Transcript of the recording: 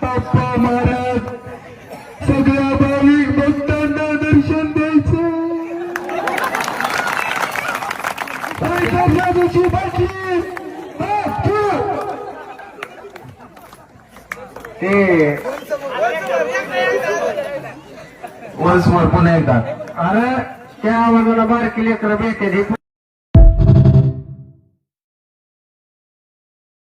बाप्पा महाराज सगळ्या भाविक भक्तांना दर्शन द्यायचं. दिवशी बाकी ते वन्स मोर पुन्हा एकदा. अरे त्या आवाजाला बारकी लेकरं भेटते.